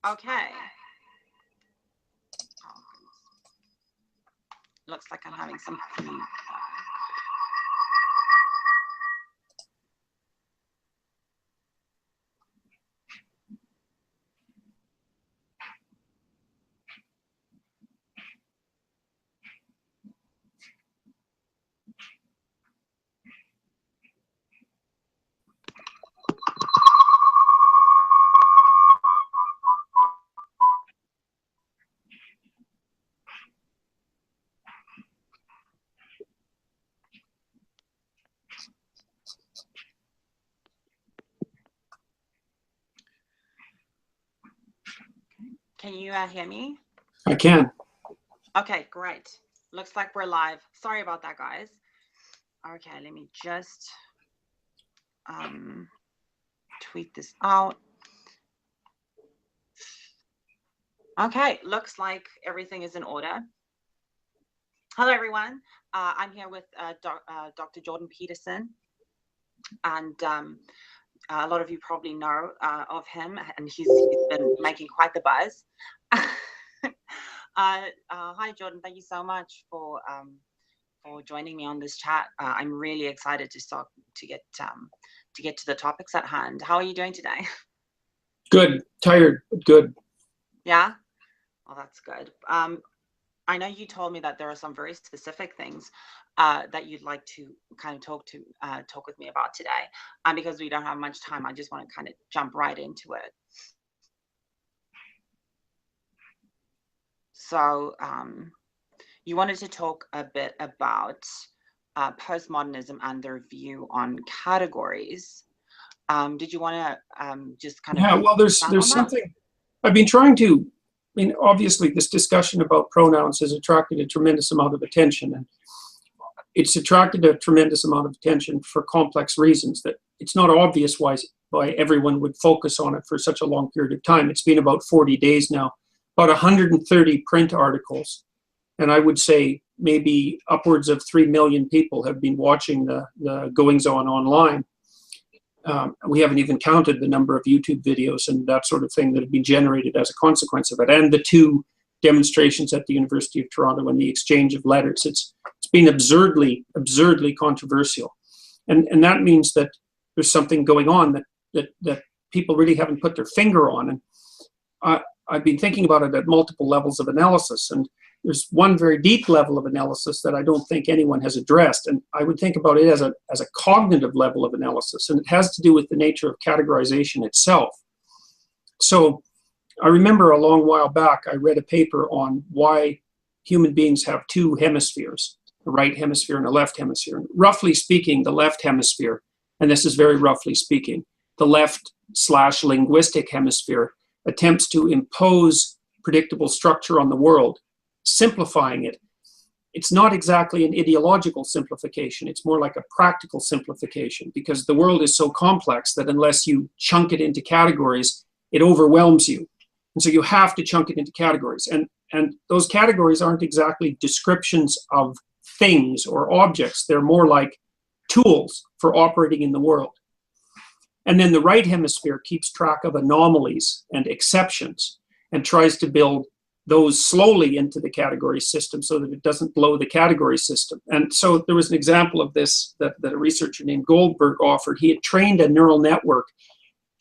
Okay. Looks like I'm having some feedback. Can you hear me? I can. Okay, great. Looks like we're live. Sorry about that, guys. Okay, let me just tweet this out. Okay, looks like everything is in order. Hello, everyone. I'm here with Dr. Jordan Peterson, and a lot of you probably know of him, and he's been making quite the buzz. Hi, Jordan. Thank you so much for joining me on this chat. I'm really excited to get to the topics at hand. How are you doing today? Good. Tired, but good. Yeah. Well, that's good. I know you told me that there are some very specific things that you'd like to kind of talk with me about today. And because we don't have much time, I just want to kind of jump right into it. So you wanted to talk a bit about postmodernism and their view on categories. Did you want to just kind of... Yeah, well, there's something I've been trying to... I mean, obviously, this discussion about pronouns has attracted a tremendous amount of attention, and it's attracted a tremendous amount of attention for complex reasons that it's not obvious why everyone would focus on it for such a long period of time. It's been about 40 days now, about 130 print articles, and I would say maybe upwards of 3 million people have been watching the goings-on online. We haven't even counted the number of YouTube videos and that sort of thing that have been generated as a consequence of it, and the 2 demonstrations at the University of Toronto and the exchange of letters. It's been absurdly controversial, and that means that there's something going on that people really haven't put their finger on. And I've been thinking about it at multiple levels of analysis, and there's one very deep level of analysis that I don't think anyone has addressed, and I would think about it as a cognitive level of analysis, and it has to do with the nature of categorization itself. So I remember a long while back I read a paper on why human beings have 2 hemispheres, a right hemisphere and a left hemisphere. And roughly speaking, the left hemisphere, and this is very roughly speaking, the left/linguistic hemisphere attempts to impose predictable structure on the world, simplifying it. It's not exactly an ideological simplification. It's more like a practical simplification, because the world is so complex that unless you chunk it into categories, it overwhelms you. And so you have to chunk it into categories. And those categories aren't exactly descriptions of things or objects. They're more like tools for operating in the world. And then the right hemisphere keeps track of anomalies and exceptions and tries to build those slowly into the category system so that it doesn't blow the category system. And so there was an example of this that a researcher named Goldberg offered. He had trained a neural network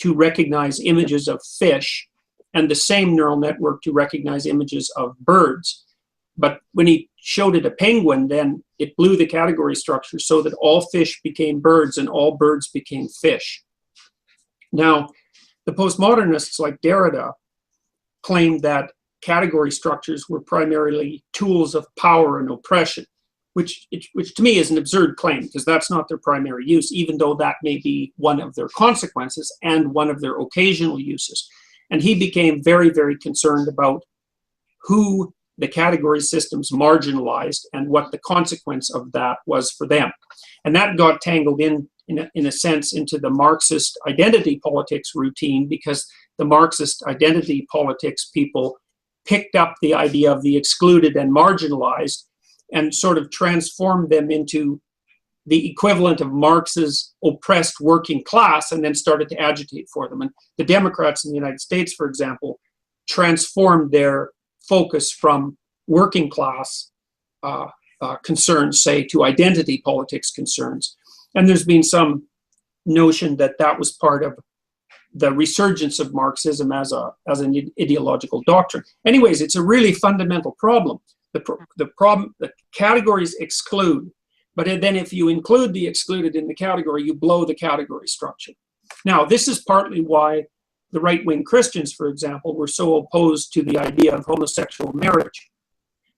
to recognize images of fish, and the same neural network to recognize images of birds. But when he showed it a penguin, then it blew the category structure so that all fish became birds and all birds became fish. Now, the postmodernists like Derrida claimed that category structures were primarily tools of power and oppression, which to me is an absurd claim, because that's not their primary use, even though that may be one of their consequences and one of their occasional uses. And he became very, very concerned about who the category systems marginalized and what the consequence of that was for them. And that got tangled in a sense into the Marxist identity politics routine, because the Marxist identity politics people picked up the idea of the excluded and marginalized and sort of transformed them into the equivalent of Marx's oppressed working class, and then started to agitate for them. And the Democrats in the United States, for example, transformed their focus from working class concerns, say, to identity politics concerns. And there's been some notion that that was part of the resurgence of Marxism as an ideological doctrine. Anyways, it's a really fundamental problem. The problem, the categories exclude, but then if you include the excluded in the category, you blow the category structure. Now, this is partly why the right-wing Christians, for example, were so opposed to the idea of homosexual marriage,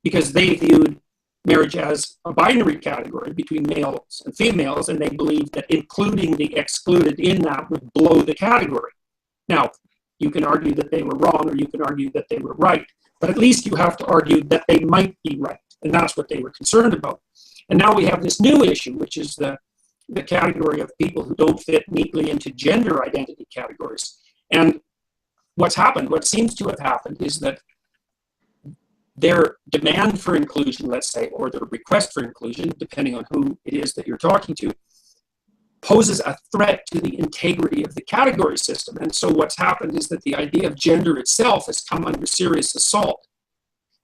because they viewed marriage as a binary category between males and females, and they believed that including the excluded in that would blow the category. Now, you can argue that they were wrong, or you can argue that they were right, but at least you have to argue that they might be right, and that's what they were concerned about. And now we have this new issue, which is the category of people who don't fit neatly into gender identity categories. And what's happened, what seems to have happened, is that their demand for inclusion, let's say, or their request for inclusion, depending on who it is that you're talking to, poses a threat to the integrity of the category system. And so what's happened is that the idea of gender itself has come under serious assault.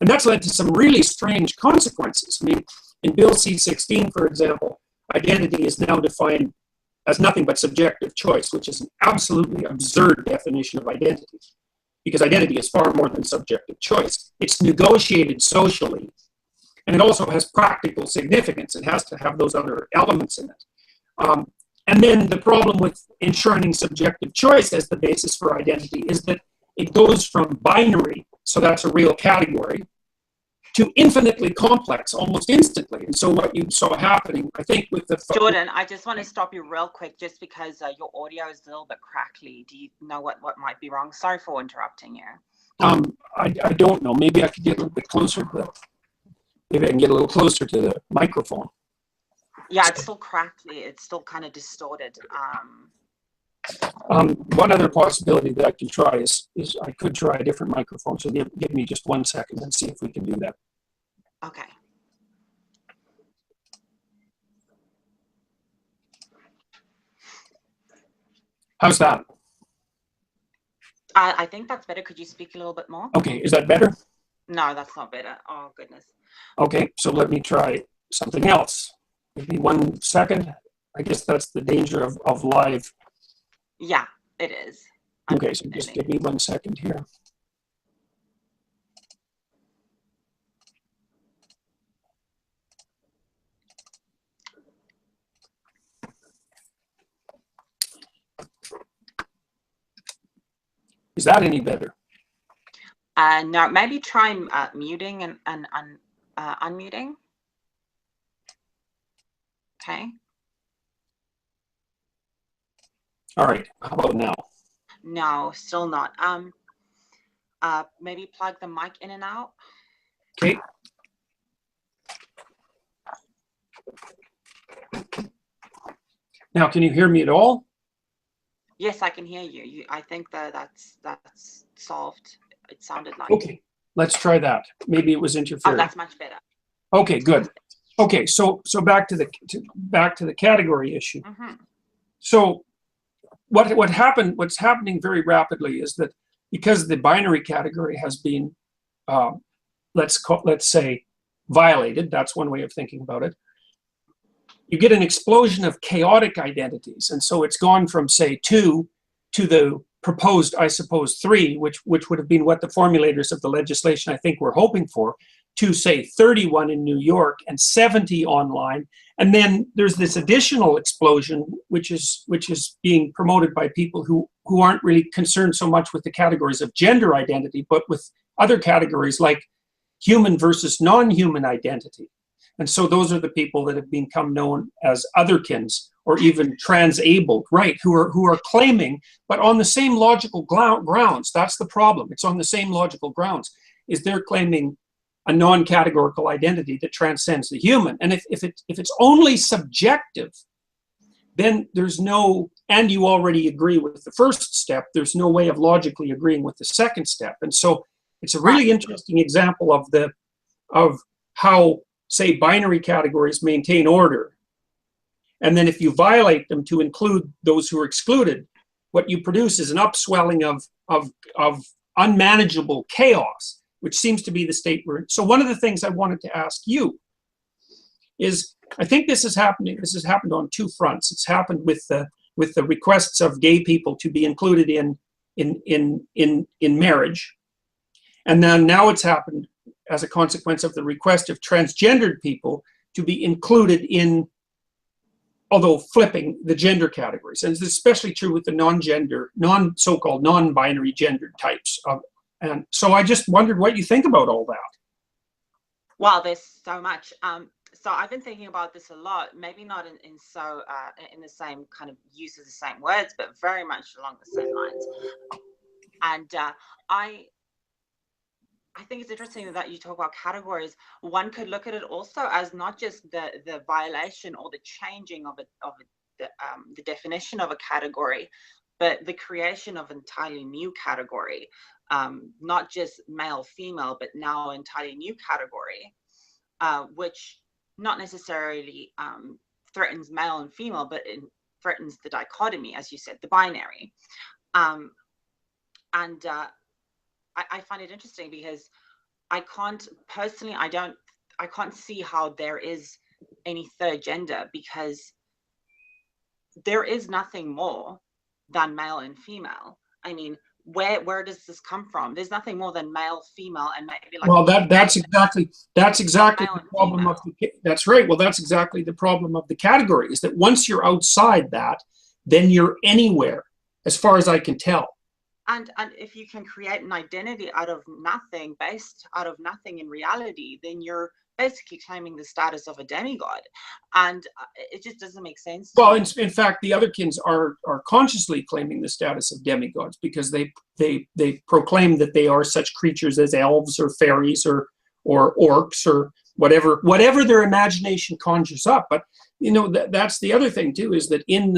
And that's led to some really strange consequences. I mean, in Bill C-16, for example, identity is now defined as nothing but subjective choice, which is an absolutely absurd definition of identity, because identity is far more than subjective choice. It's negotiated socially, and it also has practical significance. It has to have those other elements in it. And then the problem with enshrining subjective choice as the basis for identity is that it goes from binary, so that's a real category, to infinitely complex almost instantly. And so what you saw happening, I think, with the... Jordan, I just want to stop you real quick, just because your audio is a little bit crackly. Do you know what might be wrong? Sorry for interrupting you. I don't know. Maybe I could get a little bit closer to the microphone. Yeah, it's still crackly. It's still kind of distorted. One other possibility that I can try is I could try a different microphone. So give me just 1 second and see if we can do that. Okay. How's that? I think that's better. Could you speak a little bit more? Okay, is that better? No, that's not better. Oh, goodness. Okay, so let me try something else. Give me 1 second. I guess that's the danger of live. Yeah, it is. Okay, so just give me 1 second here. Is that any better? No, maybe try muting and unmuting. Okay. All right, how about now? No, still not. Maybe plug the mic in and out. Okay. Now, can you hear me at all? Yes, I can hear you. I think that's solved. It sounded like. Okay, let's try that. Maybe it was interfering. Oh, that's much better. Okay, good. Okay, so back to the category issue. Mm-hmm. So what's happening very rapidly is that because the binary category has been, let's say, violated, that's one way of thinking about it, you get an explosion of chaotic identities. And so it's gone from, say, 2 to the proposed, I suppose, 3, which would have been what the formulators of the legislation, I think, were hoping for, to, say, 31 in New York and 70 online. And then there's this additional explosion, which is being promoted by people who aren't really concerned so much with the categories of gender identity, but with other categories like human versus non-human identity. And so those are the people that have become known as otherkins, or even transabled, right, who are claiming, but on the same logical grounds. That's the problem. It's on the same logical grounds, is they're claiming a non-categorical identity that transcends the human. And if it's only subjective, then there's no, and you already agree with the first step, there's no way of logically agreeing with the second step. And so it's a really interesting example of how, say, binary categories maintain order. And then if you violate them to include those who are excluded, what you produce is an upswelling of unmanageable chaos, which seems to be the state we're in. So one of the things I wanted to ask you is, I think this is happening. This has happened on two fronts. It's happened with the requests of gay people to be included in marriage, and then now it's happened as a consequence of the request of transgendered people to be included in, although flipping the gender categories. And it's especially true with the so-called non-binary gendered types. And so I just wondered what you think about all that. Well, there's so much. So I've been thinking about this a lot, maybe not in the same kind of use of the same words, but very much along the same lines. And I think it's interesting that you talk about categories. One could look at it also as not just the violation or the changing of the definition of a category, but the creation of an entirely new category, not just male, female, but now an entirely new category, which not necessarily threatens male and female, but it threatens the dichotomy, as you said, the binary. I find it interesting because I can't see how there is any third gender, because there is nothing more than male and female. I mean, where does this come from? There's nothing more than male, female, and maybe like. Well, that's exactly the problem of that's right. Well, that's exactly the problem of the category, is that once you're outside that, then you're anywhere, as far as I can tell. And if you can create an identity out of nothing, based out of nothing in reality, then you're basically claiming the status of a demigod, and it just doesn't make sense. Well, in fact, the otherkins are consciously claiming the status of demigods, because they proclaim that they are such creatures as elves or fairies or orcs or whatever their imagination conjures up. But you know, that's the other thing too, is that in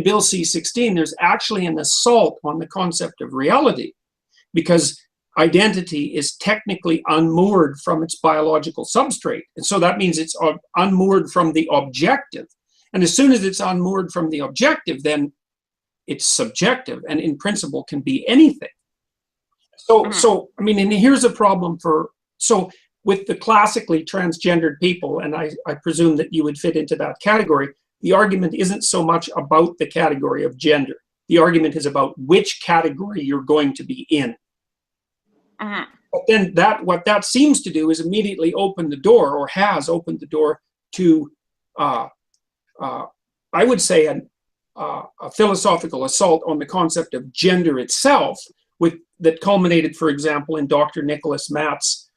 Bill C-16, there's actually an assault on the concept of reality, because identity is technically unmoored from its biological substrate. And so that means it's unmoored from the objective. And as soon as it's unmoored from the objective, then it's subjective and in principle can be anything. So I mean, and here's a problem so with the classically transgendered people, and I presume that you would fit into that category, the argument isn't so much about the category of gender. The argument is about which category you're going to be in. But then what that seems to do is immediately open the door, or has opened the door to, I would say, a philosophical assault on the concept of gender itself, that culminated, for example, in Dr. Nicholas Matt's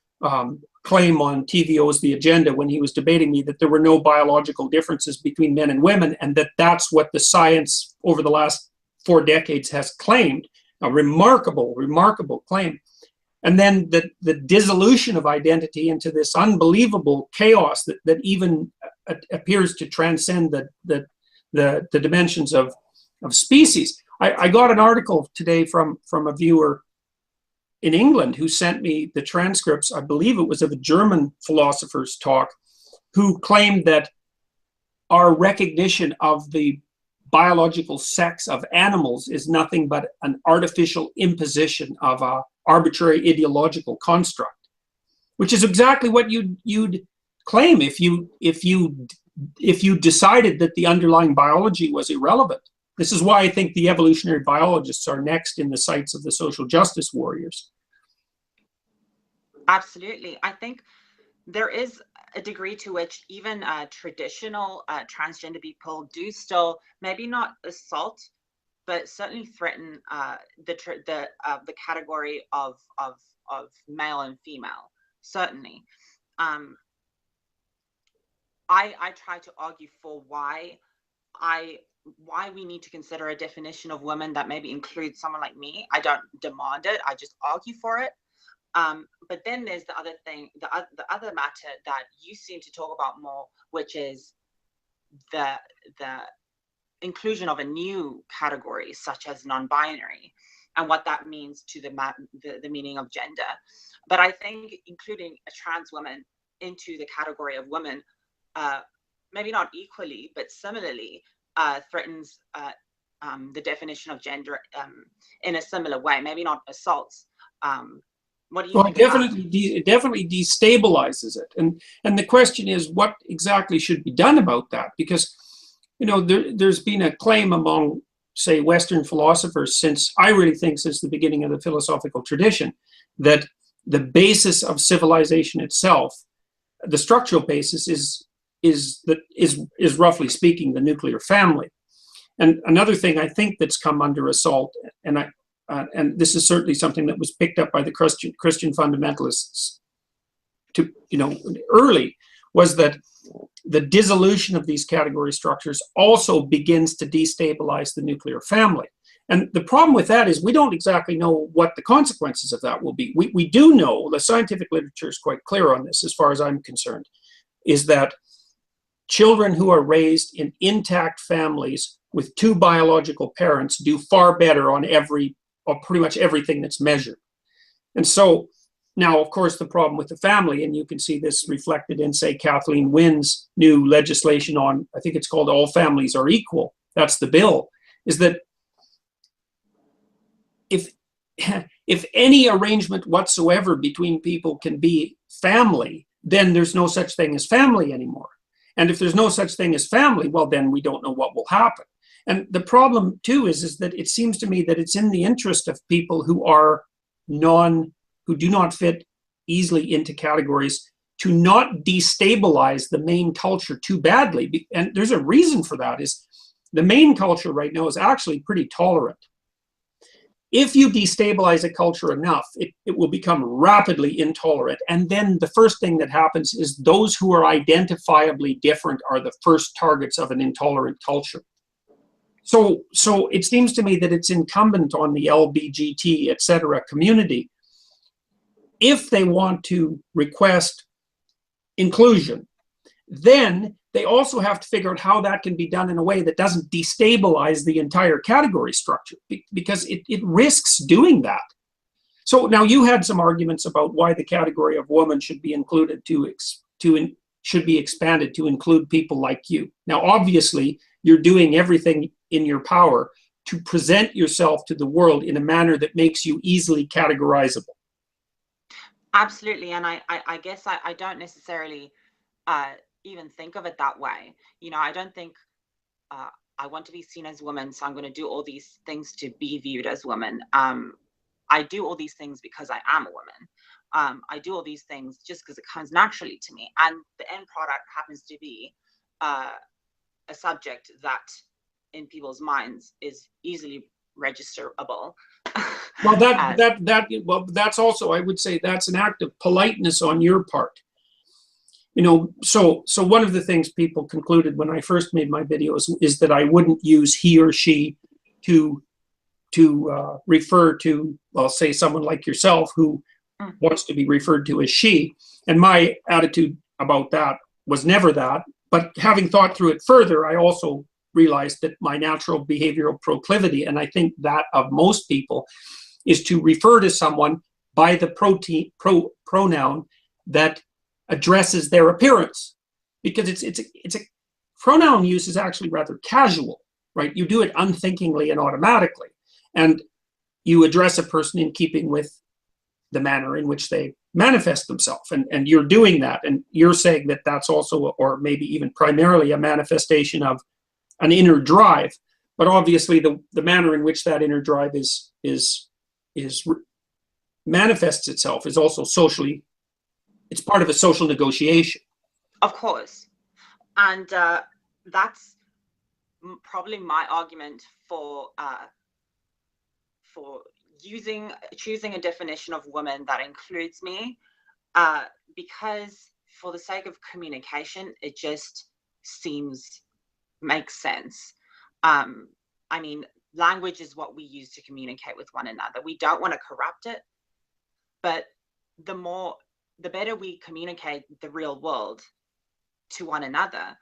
claim on TVO's The Agenda, when he was debating me, that there were no biological differences between men and women, and that's what the science over the last 4 decades has claimed. A remarkable claim. And then the dissolution of identity into this unbelievable chaos that even appears to transcend the dimensions of species. I got an article today from a viewer in England who sent me the transcripts, I believe it was of a German philosopher's talk, who claimed that our recognition of the biological sex of animals is nothing but an artificial imposition of a arbitrary ideological construct, which is exactly what you'd claim if you decided that the underlying biology was irrelevant. This is why I think the evolutionary biologists are next in the sights of the social justice warriors. Absolutely. I think there is a degree to which even traditional transgender people do still maybe not assault, but certainly threaten the category of male and female. Certainly, I try to argue for why we need to consider a definition of women that maybe includes someone like me. I don't demand it. I just argue for it. But then there's the other thing, the other matter that you seem to talk about more, which is the inclusion of a new category such as non-binary, and what that means to the meaning of gender. But I think including a trans woman into the category of women, maybe not equally, but similarly, threatens the definition of gender in a similar way. Maybe not assaults, What do you Well, think about it? it definitely destabilizes it. And the question is, what exactly should be done about that? Because, you know, there's been a claim among, say, Western philosophers since, I really think since the beginning of the philosophical tradition, that the basis of civilization itself, the structural basis is roughly speaking the nuclear family. And another thing I think that's come under assault, and this is certainly something that was picked up by the Christian fundamentalists to, you know, early, was that the dissolution of these category structures also begins to destabilize the nuclear family. And the problem with that is we don't exactly know what the consequences of that will be. We do know, the scientific literature is quite clear on this as far as I'm concerned, is that children who are raised in intact families with two biological parents do far better on pretty much everything that's measured. And so now, of course, the problem with the family, and you can see this reflected in, say, Kathleen Wynne's new legislation on, I think it's called All Families Are Equal, that's the bill, is that if any arrangement whatsoever between people can be family, then there's no such thing as family anymore. And if there's no such thing as family, well, then we don't know what will happen. And the problem, too, is that it seems to me that it's in the interest of people who are who do not fit easily into categories to not destabilize the main culture too badly. And there's a reason for that, is the main culture right now is actually pretty tolerant. If you destabilize a culture enough, it will become rapidly intolerant. And then the first thing that happens is those who are identifiably different are the first targets of an intolerant culture. So it seems to me that it's incumbent on the LBGT, et cetera, community, if they want to request inclusion, then they also have to figure out how that can be done in a way that doesn't destabilize the entire category structure, because it risks doing that. So now you had some arguments about why the category of woman should be included should be expanded to include people like you. Now, obviously, you're doing everything in your power to present yourself to the world in a manner that makes you easily categorizable. Absolutely. And I guess I don't necessarily even think of it that way. You know, I don't think I want to be seen as woman, so I'm going to do all these things to be viewed as woman. I do all these things because I am a woman. I do all these things just because it comes naturally to me. And the end product happens to be a subject that in people's minds is easily registerable. Well, that's also, I would say, that's an act of politeness on your part. You know, so one of the things people concluded when I first made my videos is that I wouldn't use he or she to refer to, well, say someone like yourself who wants to be referred to as she. And my attitude about that was never that. But having thought through it further, I also realized that my natural behavioral proclivity, and I think that of most people, is to refer to someone by the pronoun that addresses their appearance, because it's a pronoun use is actually rather casual, right? You do it unthinkingly and automatically, and you address a person in keeping with the manner in which they manifest themselves, and you're doing that, and you're saying that that's also, or maybe even primarily, a manifestation of an inner drive. But obviously the manner in which that inner drive manifests itself is also socially, it's part of a social negotiation. Of course. And that's probably my argument for choosing a definition of woman that includes me, because for the sake of communication, it just makes sense. I mean, language is what we use to communicate with one another. We don't want to corrupt it, but the better we communicate the real world to one another,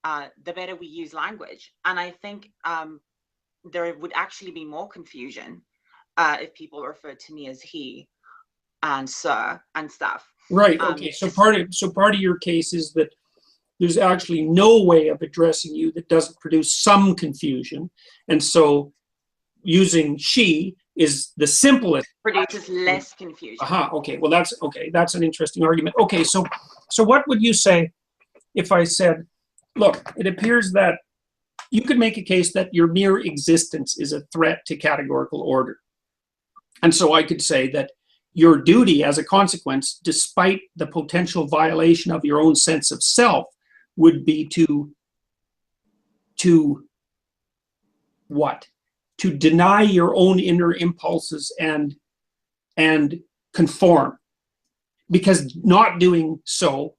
the better we use language. And I think there would actually be more confusion if people referred to me as he and sir and stuff. Right. Okay. So part of your case is that there's actually no way of addressing you that doesn't produce some confusion, and so using she is the simplest. Produces less confusion. Okay, well that's an interesting argument. Okay, so what would you say if I said, look, it appears that you could make a case that your mere existence is a threat to categorical order. And so I could say that your duty as a consequence, despite the potential violation of your own sense of self, would be to what? To deny your own inner impulses and conform. Because not doing so,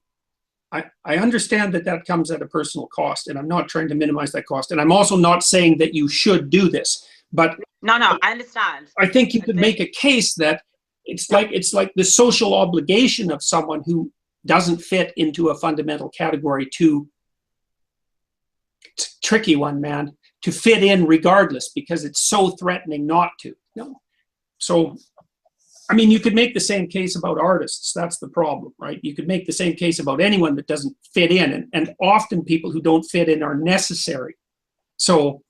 I understand that comes at a personal cost, and I'm not trying to minimize that cost. And I'm also not saying that you should do this, but no, I understand. I think you could make a case that it's like the social obligation of someone who doesn't fit into a fundamental category to, it's a tricky one, man, to fit in regardless, because it's so threatening not to. No. So, I mean, you could make the same case about artists. That's the problem, right? You could make the same case about anyone that doesn't fit in, and often people who don't fit in are necessary. So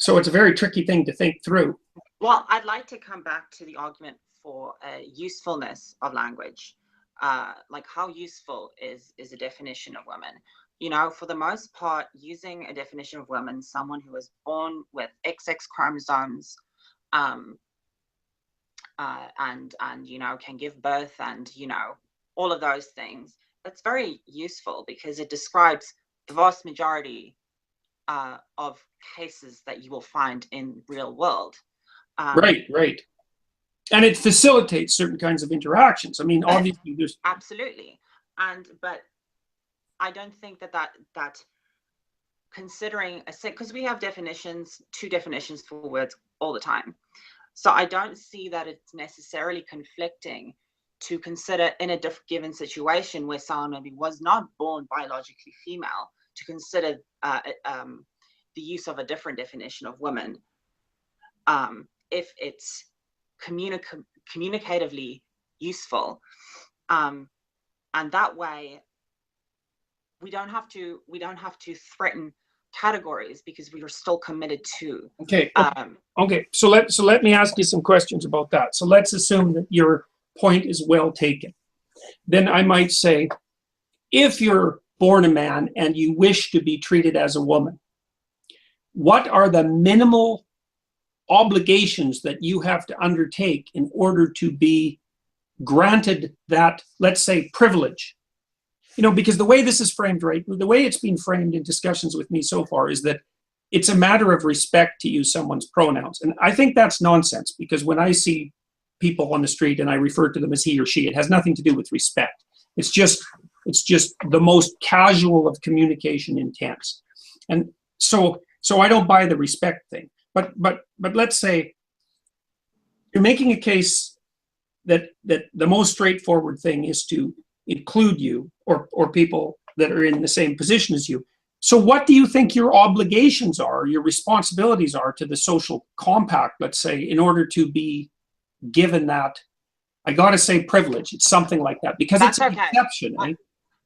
it's a very tricky thing to think through. Well, I'd like to come back to the argument for usefulness of language. Like, how useful is a definition of women? You know, for the most part, using a definition of women, someone who was born with XX chromosomes, and you know, can give birth, and you know, all of those things, it's very useful because it describes the vast majority of cases that you will find in real world. Right. And it facilitates certain kinds of interactions. I mean, obviously there's absolutely, but I don't think that considering because we have definitions, two definitions for words all the time. So I don't see that it's necessarily conflicting to consider in a given situation where someone maybe was not born biologically female, to consider the use of a different definition of women, if it's communicatively useful, and that way we don't have to threaten categories because we are still committed to. Okay. So let me ask you some questions about that. So let's assume that your point is well taken. Then I might say, if you're born a man and you wish to be treated as a woman, what are the minimal obligations that you have to undertake in order to be granted that, let's say, privilege? You know, because the way this is framed, right, the way it's been framed in discussions with me so far is that it's a matter of respect to use someone's pronouns. And I think that's nonsense, because when I see people on the street and I refer to them as he or she, it has nothing to do with respect. It's just the most casual of communication intents. And so I don't buy the respect thing. But let's say you're making a case that the most straightforward thing is to include you or people that are in the same position as you. So what do you think your obligations are, your responsibilities are to the social compact, let's say, in order to be given that, I gotta say, privilege? It's something like that, because that's it's an okay. exception. Eh?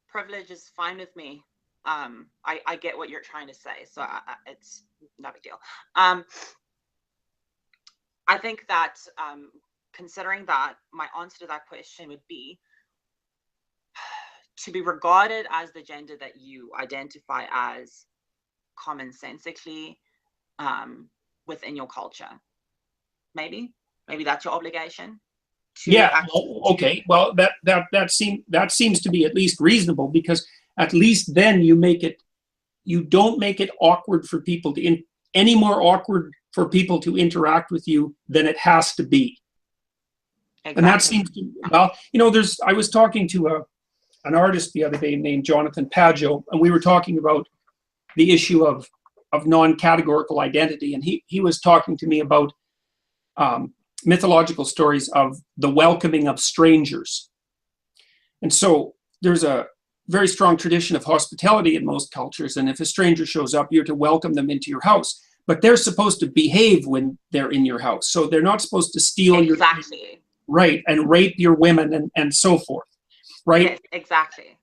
Privilege is fine with me. I get what you're trying to say, so it's no big deal. I think that considering that, my answer to that question would be to be regarded as the gender that you identify as commonsensically within your culture. Maybe that's your obligation. Yeah. Okay. Well, that seems to be at least reasonable, because at least then you don't make it awkward for people to any more awkward for people to interact with you than it has to be. Exactly. And that seems to, well, you know, I was talking to an artist the other day named Jonathan Pageau, and we were talking about the issue of non-categorical identity, and he was talking to me about mythological stories of the welcoming of strangers. And so there's a very strong tradition of hospitality in most cultures, and if a stranger shows up, you're to welcome them into your house. But they're supposed to behave when they're in your house, so they're not supposed to steal your right and rape your women and so forth, right? Yes, exactly.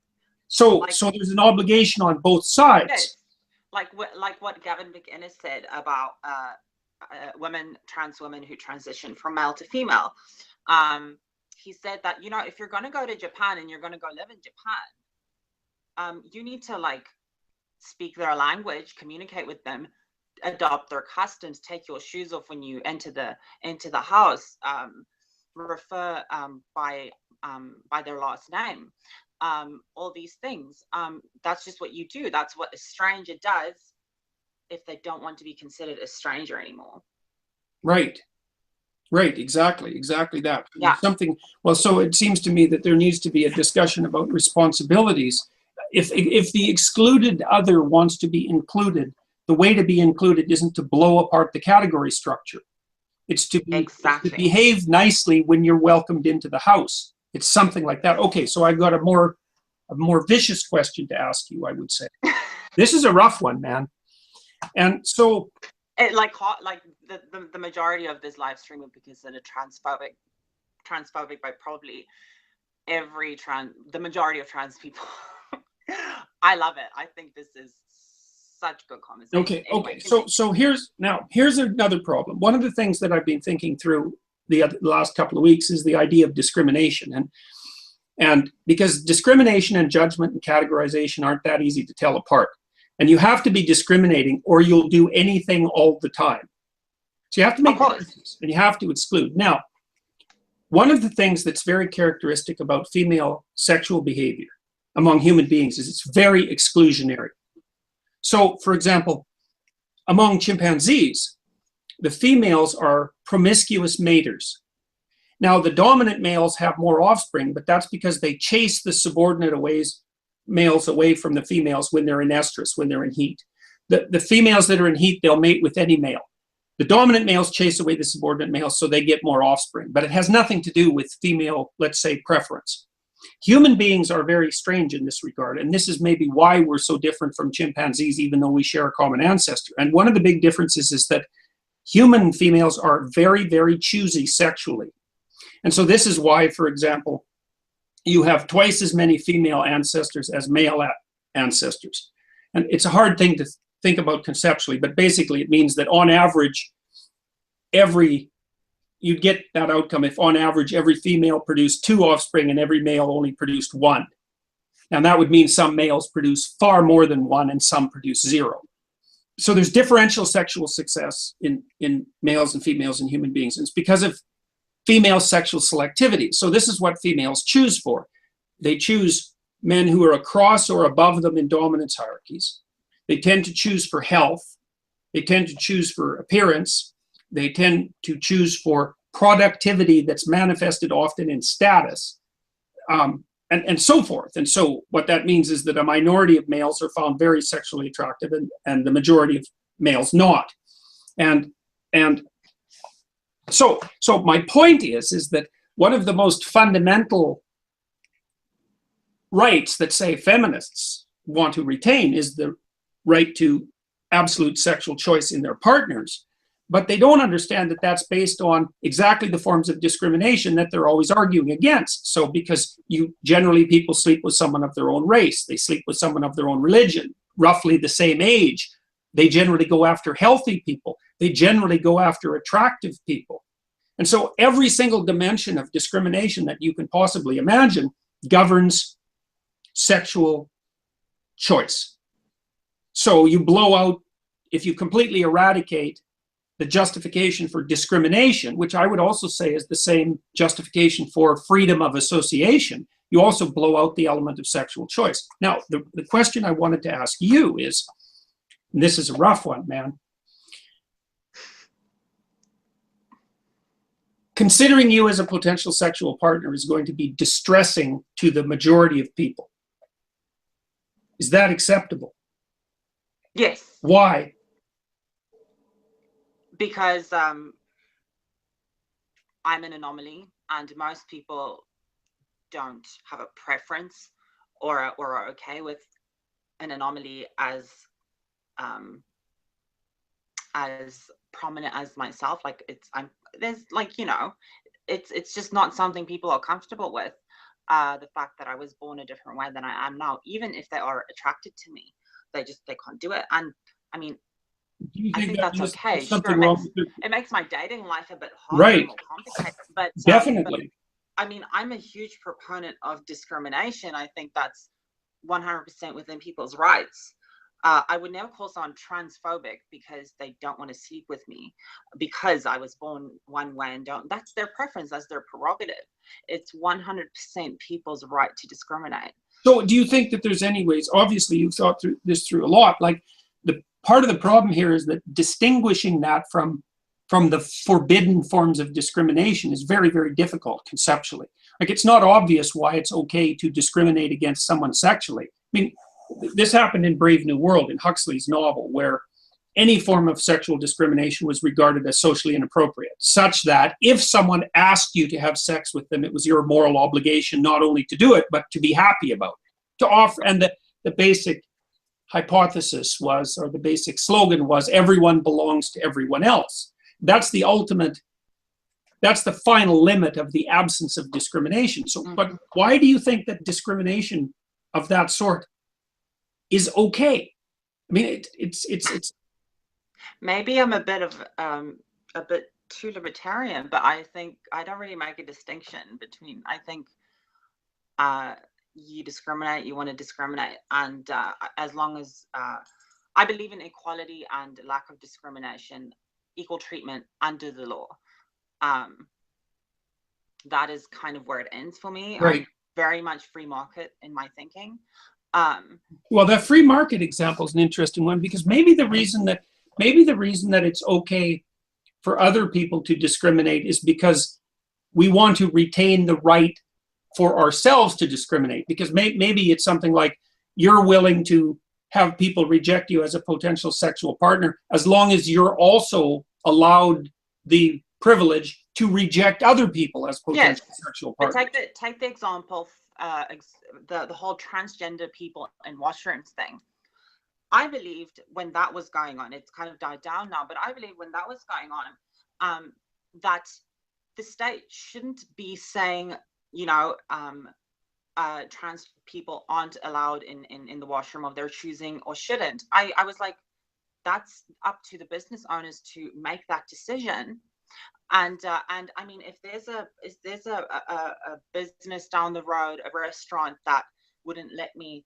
So there's an obligation on both sides. Yes. Like what Gavin McInnes said about trans women who transition from male to female. He said that, you know, if you're going to go to Japan and you're going to go live in Japan, you need to like speak their language, communicate with them, adopt their customs, take your shoes off when you enter the house, refer by their last name, all these things. That's just what you do. That's what a stranger does if they don't want to be considered a stranger anymore. Right. Right, exactly that. Yeah. Something, well, so it seems to me that there needs to be a discussion about responsibilities. If the excluded other wants to be included, the way to be included isn't to blow apart the category structure. It's to behave nicely when you're welcomed into the house. It's something like that. Okay, so I've got a more vicious question to ask you, I would say. This is a rough one, man. And so the majority of this live stream will be considered transphobic by probably the majority of trans people. I love it. I think this is such good conversation. Okay. Anyway, so here's another problem. One of the things that I've been thinking through the last couple of weeks is the idea of discrimination, and because discrimination and judgment and categorization aren't that easy to tell apart. And you have to be discriminating or you'll do anything all the time. So you have to make choices and you have to exclude. Now, one of the things that's very characteristic about female sexual behavior among human beings is it's very exclusionary. So, for example, among chimpanzees, the females are promiscuous maters. Now, the dominant males have more offspring, but that's because they chase the subordinate males away from the females when they're in estrus, when they're in heat. The females that are in heat, they'll mate with any male. The dominant males chase away the subordinate males so they get more offspring, but it has nothing to do with female, let's say, preference. Human beings are very strange in this regard, and this is maybe why we're so different from chimpanzees, even though we share a common ancestor. And one of the big differences is that human females are very, very choosy sexually. And so this is why, for example, you have twice as many female ancestors as male ancestors. And it's a hard thing to think about conceptually, but basically it means that on average, you'd get that outcome if on average every female produced 2 offspring and every male only produced 1. Now that would mean some males produce far more than 1 and some produce 0. So there's differential sexual success in males and females and human beings. And it's because of female sexual selectivity. So this is what females choose for. They choose men who are across or above them in dominance hierarchies. They tend to choose for health. They tend to choose for appearance. They tend to choose for productivity that's manifested often in status, and so forth. And so what that means is that a minority of males are found very sexually attractive and the majority of males not. And so my point is that one of the most fundamental rights that, say, feminists want to retain is the right to absolute sexual choice in their partners. But they don't understand that that's based on exactly the forms of discrimination that they're always arguing against. So because people sleep with someone of their own race, they sleep with someone of their own religion, roughly the same age. They generally go after healthy people. They generally go after attractive people. And so every single dimension of discrimination that you can possibly imagine governs sexual choice. So you blow out, if you completely eradicate the justification for discrimination, which I would also say is the same justification for freedom of association, you also blow out the element of sexual choice. Now, the question I wanted to ask you is, and this is a rough one, man. Considering you as a potential sexual partner is going to be distressing to the majority of people. Is that acceptable? Yes. Why? Because I'm an anomaly, and most people don't have a preference or are okay with an anomaly as prominent as myself. Like it's just not something people are comfortable with. The fact that I was born a different way than I am now, even if they are attracted to me, they can't do it. And I mean, Do you I think think that that's means okay. there's Sure, something wrong with it? it makes my dating life a bit harder and Right, more complicated. But definitely. I mean, I'm a huge proponent of discrimination. I think that's 100% within people's rights. I would never call someone transphobic because they don't want to sleep with me because I was born one way and don't. That's their preference. That's their prerogative. It's 100% people's right to discriminate. So do you think that there's any ways, obviously you've thought through this through a lot, like the part of the problem here is that distinguishing that from the forbidden forms of discrimination is very, very difficult conceptually. Like it's not obvious why it's okay to discriminate against someone sexually. I mean, this happened in Brave New World, in Huxley's novel, where any form of sexual discrimination was regarded as socially inappropriate, such that if someone asked you to have sex with them, it was your moral obligation not only to do it, but to be happy about it, to offer. And the basic hypothesis was, or the basic slogan was, everyone belongs to everyone else. That's the ultimate, that's the final limit of the absence of discrimination. So, but why do you think that discrimination of that sort is okay? I mean, it's Maybe I'm a bit too libertarian, but I think I don't really make a distinction between. I think you discriminate, you want to discriminate, and as long as I believe in equality and lack of discrimination, equal treatment under the law. That is kind of where it ends for me. right. I'm very much free market in my thinking. Well, that free market example is an interesting one, because maybe the reason that it's okay for other people to discriminate is because we want to retain the right for ourselves to discriminate. Because maybe it's something like you're willing to have people reject you as a potential sexual partner as long as you're also allowed the privilege to reject other people as potential sexual partners. But take the example, the whole transgender people in washrooms thing. I believed when that was going on, it's kind of died down now, but I believe when that was going on, that the state shouldn't be saying, you know, trans people aren't allowed in the washroom of their choosing or shouldn't. I was like, that's up to the business owners to make that decision. And I mean, if there's a business down the road, a restaurant that wouldn't let me,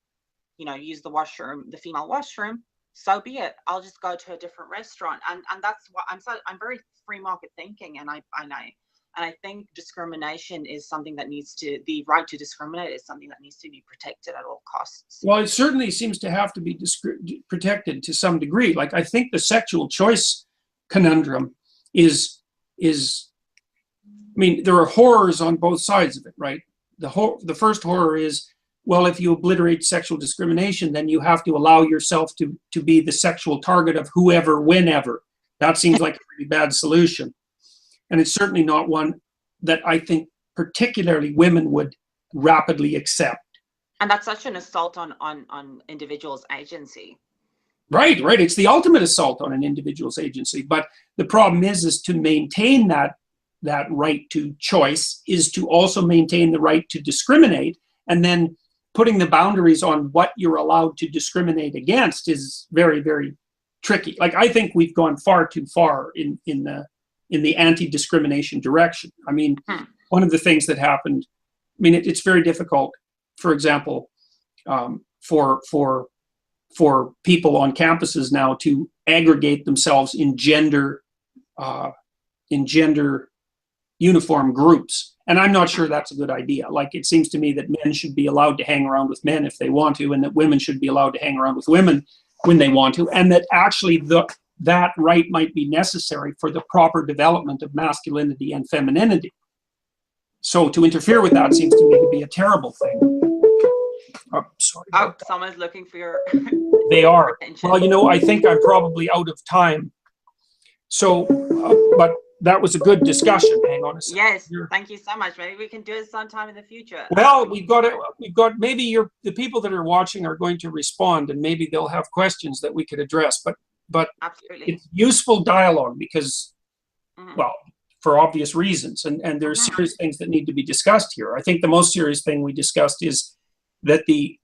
you know, use the washroom, the female washroom, so be it. I'll just go to a different restaurant. And that's what I'm very free market thinking. And I think discrimination is something that the right to discriminate is something that needs to be protected at all costs. Well, it certainly seems to have to be protected to some degree. Like, I think the sexual choice conundrum is, I mean, there are horrors on both sides of it, right? The first horror is, well, if you obliterate sexual discrimination, then you have to allow yourself to be the sexual target of whoever, whenever. That seems like a pretty bad solution. And it's certainly not one that I think particularly women would rapidly accept. And that's such an assault on individuals' agency. Right. It's the ultimate assault on an individual's agency. But the problem is to maintain that right to choice is to also maintain the right to discriminate. And then putting the boundaries on what you're allowed to discriminate against is very, very tricky. Like, I think we've gone far too far in the anti-discrimination direction. I mean, one of the things that happened, I mean, it's very difficult, for example, for people on campuses now to aggregate themselves in gender uniform groups. And I'm not sure that's a good idea. Like, it seems to me that men should be allowed to hang around with men if they want to, and that women should be allowed to hang around with women when they want to, and that actually that right might be necessary for the proper development of masculinity and femininity. So to interfere with that seems to me to be a terrible thing. Oh, sorry. Oh, someone's looking for your They are. attention. Well, you know, I think I'm probably out of time. So, but that was a good discussion. Hang on a second. Yes, thank you so much. Maybe we can do it sometime in the future. Well, we've got maybe the people that are watching are going to respond, and maybe they'll have questions that we could address. But Absolutely. it's useful dialogue because, well, for obvious reasons, and there's serious things that need to be discussed here. I think the most serious thing we discussed is that the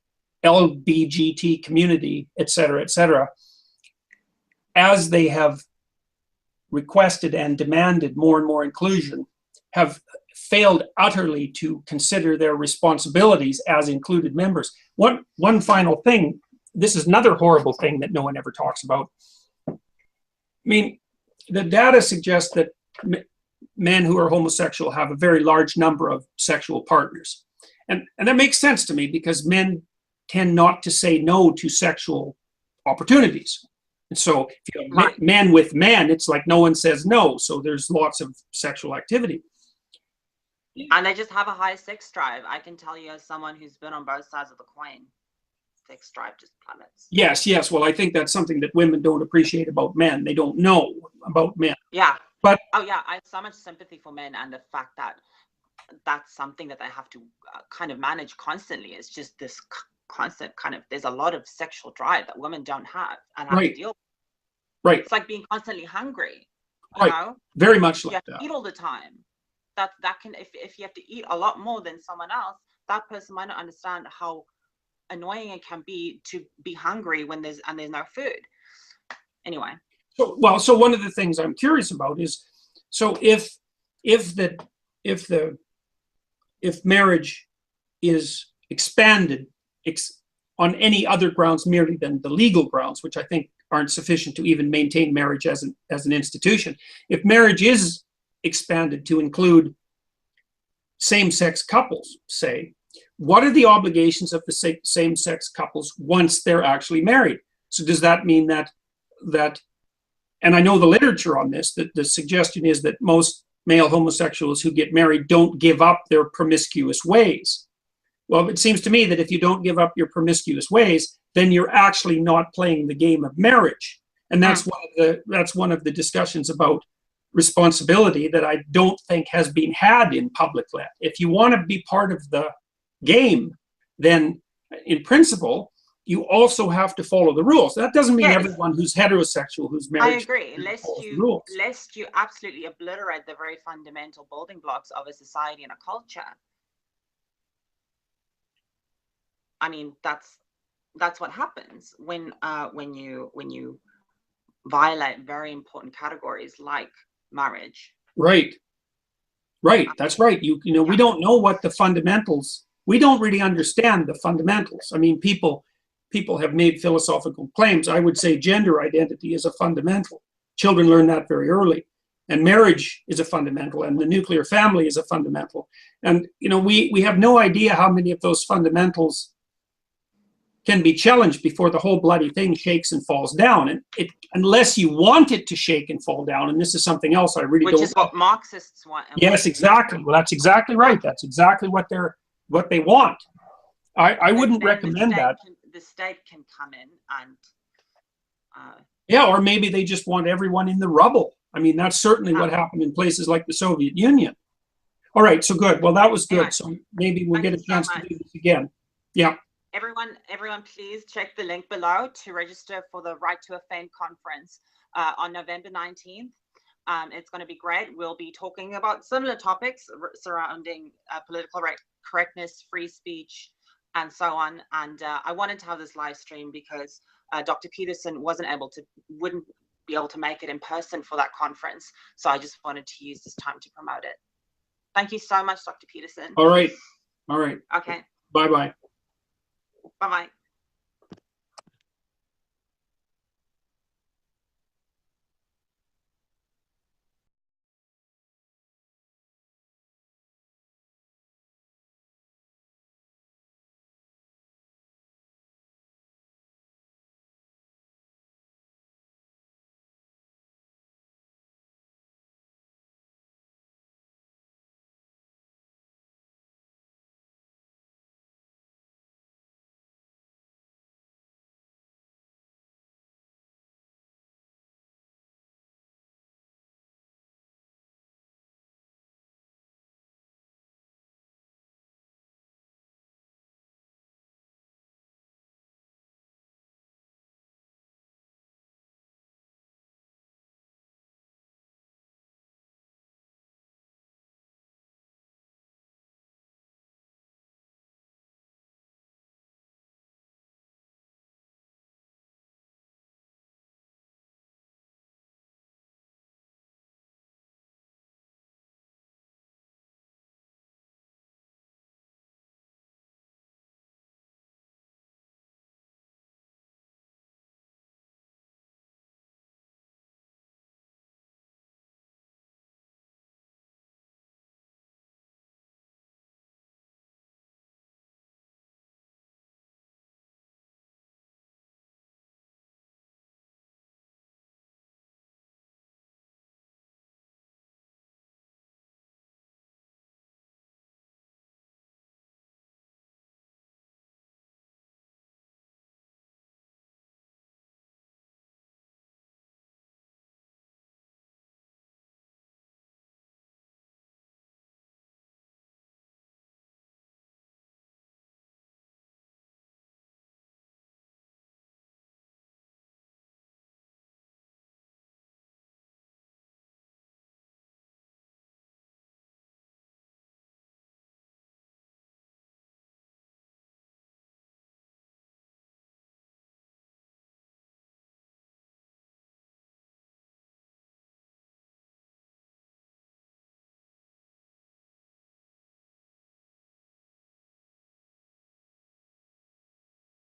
LBGT community, et cetera, as they have requested and demanded more and more inclusion, have failed utterly to consider their responsibilities as included members. One final thing, this is another horrible thing that no one ever talks about. I mean, the data suggests that men who are homosexual have a very large number of sexual partners. And that makes sense to me, because men tend not to say no to sexual opportunities. And so if you have Right. men with men, it's like no one says no. So there's lots of sexual activity. And they just have a high sex drive. I can tell you, as someone who's been on both sides of the coin, sex drive just plummets. Yes, yes. Well, I think that's something that women don't appreciate about men. They don't know about men. Yeah. But oh yeah, I have so much sympathy for men, and the fact that that's something that they have to kind of manage constantly. It's just this constant kind of, there's a lot of sexual drive that women don't have and have to right, deal with. right, It's like being constantly hungry, you right. know? Very much You like have to that. eat all the time. That can, if you have to eat a lot more than someone else, that person might not understand how annoying it can be to be hungry when there's no food. Anyway. So one of the things I'm curious about is, so if marriage is expanded on any other grounds merely than the legal grounds, which I think aren't sufficient to even maintain marriage as an institution, if marriage is expanded to include same-sex couples, say, what are the obligations of the same-sex couples once they're actually married? So does that mean that, and I know the literature on this, that the suggestion is that most male homosexuals who get married don't give up their promiscuous ways. Well, it seems to me that if you don't give up your promiscuous ways, then you're actually not playing the game of marriage. And that's one of the discussions about responsibility that I don't think has been had in public lit. If you want to be part of the game, then in principle, you also have to follow the rules. That doesn't mean everyone who's heterosexual, who's married. I agree, lest you absolutely obliterate the very fundamental building blocks of a society and a culture. I mean, that's what happens when you violate very important categories like marriage. Right. That's right. You know, we don't know what the fundamentals. We don't really understand the fundamentals. I mean, people have made philosophical claims. I would say gender identity is a fundamental. Children learn that very early, and marriage is a fundamental, and the nuclear family is a fundamental. And you know, we have no idea how many of those fundamentals can be challenged before the whole bloody thing shakes and falls down. And unless you want it to shake and fall down, and this is something else I really don't. Which is what Marxists want. Yes, exactly. Well, that's exactly right. That's exactly what they want. I wouldn't recommend that. The state can come in and. Yeah, or maybe they just want everyone in the rubble. I mean, that's certainly what happened in places like the Soviet Union. All right, so good. Well, that was good. So maybe we'll get a chance to do this again. Yeah. Everyone, please check the link below to register for the Right to Offend conference on November 19th. It's going to be great. We'll be talking about similar topics surrounding political correctness, free speech, and so on. And I wanted to have this live stream because Dr. Peterson wouldn't be able to make it in person for that conference. So I just wanted to use this time to promote it. Thank you so much, Dr. Peterson. All right. Okay. Bye-bye. Bye-bye.